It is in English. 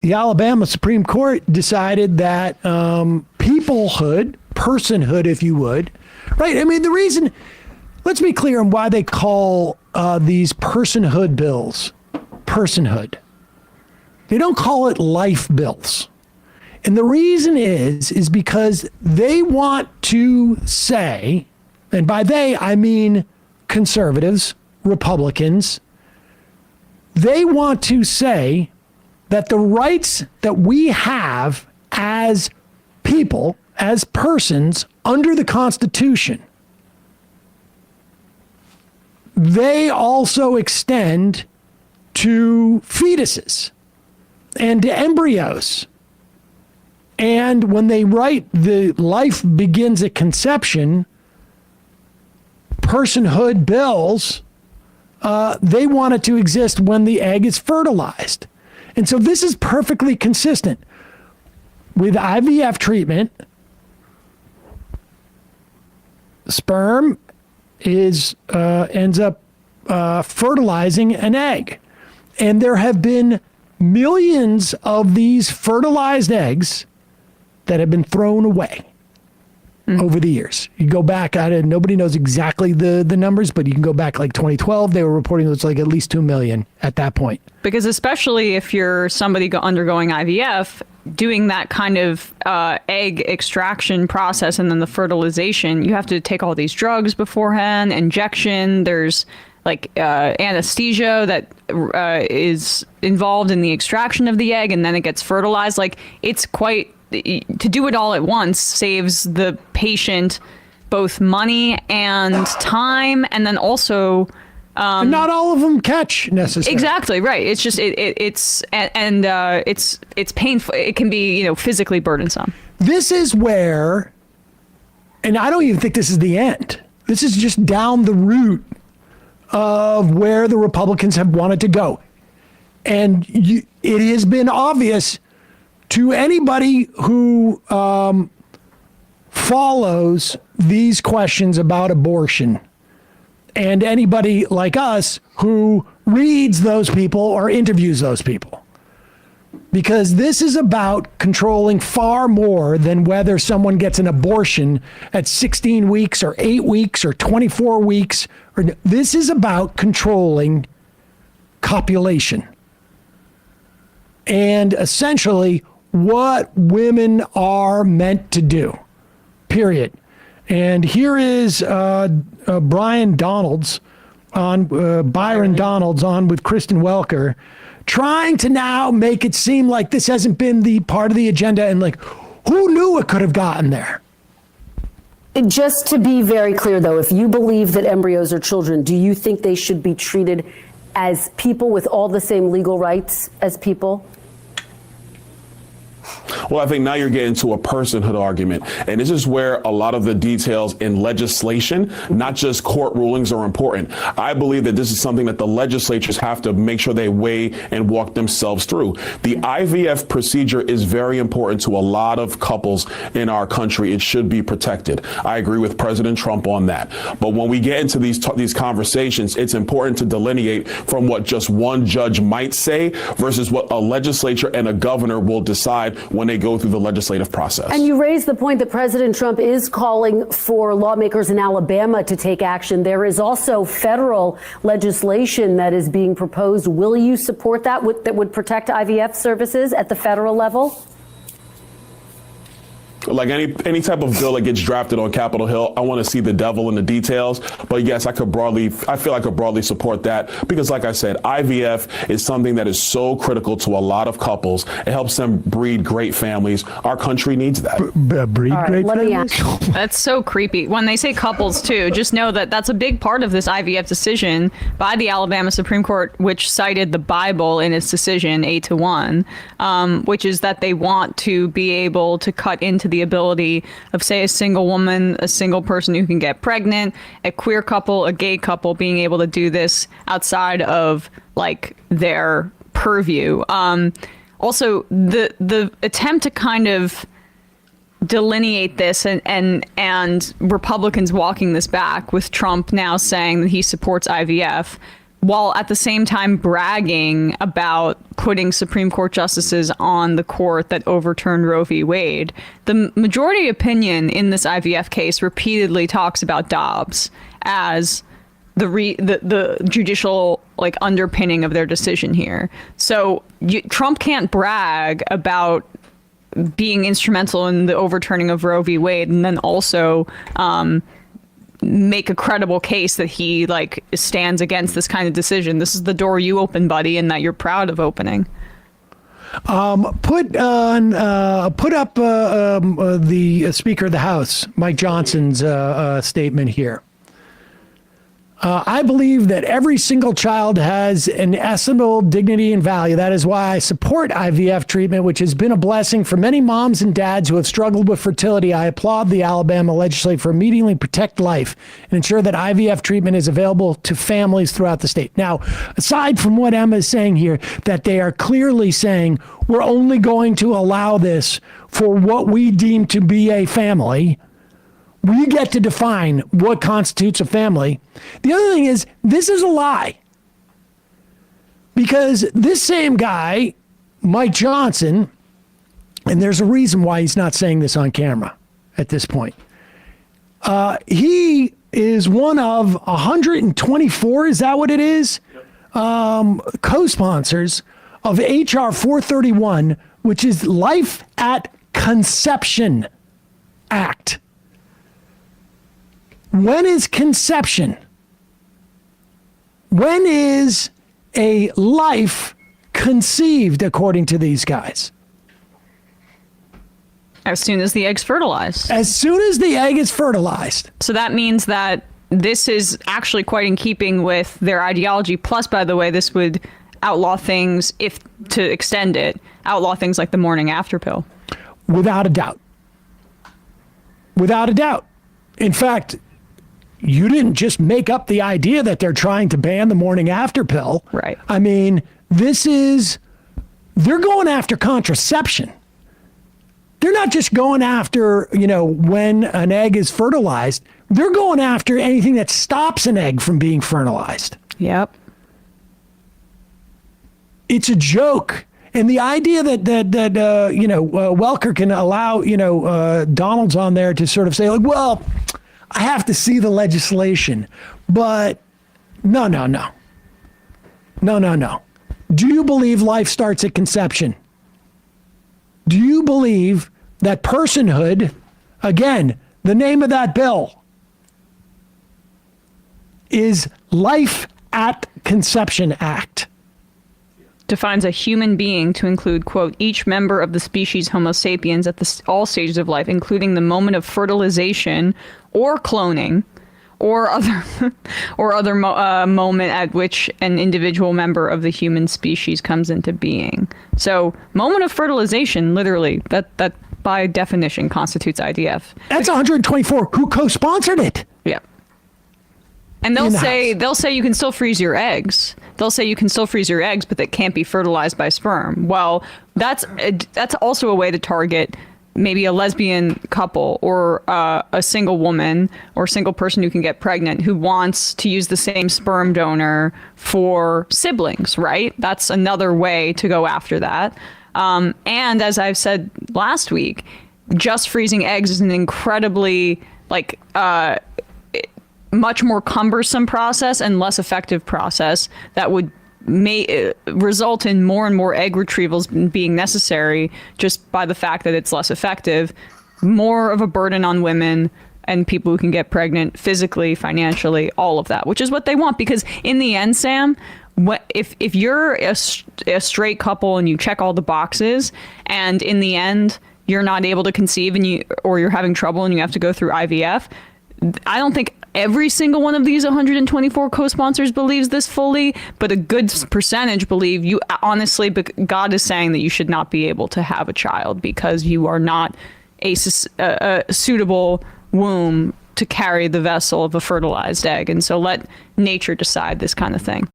the Alabama Supreme Court decided that personhood, if you would, right? I mean, the reason, let's be clear on why they call these personhood bills personhood. They don't call it life bills. And the reason is because they want to say, and by they, I mean conservatives, Republicans, they want to say that the rights that we have as people, as persons under the Constitution, they also extend to fetuses and to embryos. And when they write the life begins at conception, personhood bills, they want it to exist when the egg is fertilized. And so this is perfectly consistent with IVF treatment. Sperm ends up fertilizing an egg. And there have been millions of these fertilized eggs that have been thrown away over the years. You go back at it, nobody knows exactly the numbers, but you can go back like 2012, they were reporting it was like at least 2 million at that point. Because especially if you're somebody undergoing IVF, doing that kind of egg extraction process and then the fertilization, you have to take all these drugs beforehand, injection, there's like anesthesia that is involved in the extraction of the egg, and then it gets fertilized. Like, it's quite, to do it all at once saves the patient both money and time, and then also and not all of them catch necessarily. Exactly right. It's just it's painful. It can be physically burdensome. This is where, and I don't even think this is the end. This is just down the route of where the Republicans have wanted to go, and it has been obvious to anybody who follows these questions about abortion, and anybody like us who reads those people or interviews those people. Because this is about controlling far more than whether someone gets an abortion at 16 weeks or 8 weeks or 24 weeks. This is about controlling copulation. And essentially what women are meant to do, period. And here is Byron Donalds on with Kristen Welker, trying to now make it seem like this hasn't been the part of the agenda, and like, who knew it could have gotten there? Just to be very clear, though, if you believe that embryos are children, do you think they should be treated as people with all the same legal rights as people? Well, I think now you're getting to a personhood argument. And this is where a lot of the details in legislation, not just court rulings, are important. I believe that this is something that the legislatures have to make sure they weigh and walk themselves through. The IVF procedure is very important to a lot of couples in our country. It should be protected. I agree with President Trump on that. But when we get into these conversations, it's important to delineate from what just one judge might say versus what a legislature and a governor will decide when they go through the legislative process. And you raised the point that President Trump is calling for lawmakers in Alabama to take action. There is also federal legislation that is being proposed. Will you support that would protect IVF services at the federal level? Like any type of bill that gets drafted on Capitol Hill, I want to see the devil in the details. But yes, I feel I could broadly support that, because like I said, IVF is something that is so critical to a lot of couples. It helps them breed great families. Our country needs that. Breed great families? That's so creepy. When they say couples too, just know that that's a big part of this IVF decision by the Alabama Supreme Court, which cited the Bible in its decision 8-1, which is that they want to be able to cut into the ability of, say, a single woman, a single person who can get pregnant, a queer couple, a gay couple being able to do this outside of like their purview. Also, the attempt to kind of delineate this and Republicans walking this back, with Trump now saying that he supports IVF, while at the same time bragging about putting Supreme Court justices on the court that overturned Roe v. Wade. The majority opinion in this IVF case repeatedly talks about Dobbs as the judicial underpinning of their decision here. So Trump can't brag about being instrumental in the overturning of Roe v. Wade and then also make a credible case that he stands against this kind of decision. This is the door you open, buddy, and that you're proud of opening. Put up the Speaker of the House, Mike Johnson's statement here. I believe that every single child has an estimable dignity and value. That is why I support IVF treatment, which has been a blessing for many moms and dads who have struggled with fertility. I applaud the Alabama legislature for immediately protect life and ensure that IVF treatment is available to families throughout the state. Now, aside from what Emma is saying here, that they are clearly saying we're only going to allow this for what we deem to be a family. We get to define what constitutes a family. The other thing is, this is a lie. Because this same guy, Mike Johnson, and there's a reason why he's not saying this on camera at this point. He is one of 124, is that what it is? Co-sponsors of H.R. 431, which is Life at Conception Act. When is conception? When is a life conceived, according to these guys? As soon as the egg's fertilized. As soon as the egg is fertilized. So that means that this is actually quite in keeping with their ideology. Plus, by the way, this would outlaw things, if to extend it, outlaw things like the morning after pill. Without a doubt. Without a doubt. In fact, you didn't just make up the idea that they're trying to ban the morning after pill. Right. I mean, they're going after contraception. They're not just going after, when an egg is fertilized. They're going after anything that stops an egg from being fertilized. Yep. It's a joke. And the idea that Welker can allow, Donald's on there to sort of say, well, I have to see the legislation, but no. Do you believe life starts at conception? Do you believe that personhood, again, the name of that bill is Life at Conception Act? Defines a human being to include, quote, each member of the species Homo sapiens at all stages of life, including the moment of fertilization or cloning or other moment at which an individual member of the human species comes into being. So moment of fertilization, literally, that by definition constitutes IVF. That's 124 who co-sponsored it. Yeah. And they'll say you can still freeze your eggs. They'll say you can still freeze your eggs, but that can't be fertilized by sperm. Well, that's also a way to target maybe a lesbian couple or a single woman or single person who can get pregnant who wants to use the same sperm donor for siblings, right? That's another way to go after that. And as I've said last week, just freezing eggs is an incredibly much more cumbersome process and less effective process that would result in more and more egg retrievals being necessary just by the fact that it's less effective, more of a burden on women and people who can get pregnant physically, financially, all of that, which is what they want. Because in the end, Sam, if you're a straight couple and you check all the boxes and in the end you're not able to conceive or you're having trouble and you have to go through IVF, I don't think every single one of these 124 co-sponsors believes this fully, but a good percentage believe you honestly, but God is saying that you should not be able to have a child because you are not a suitable womb to carry the vessel of a fertilized egg. And so let nature decide this kind of thing.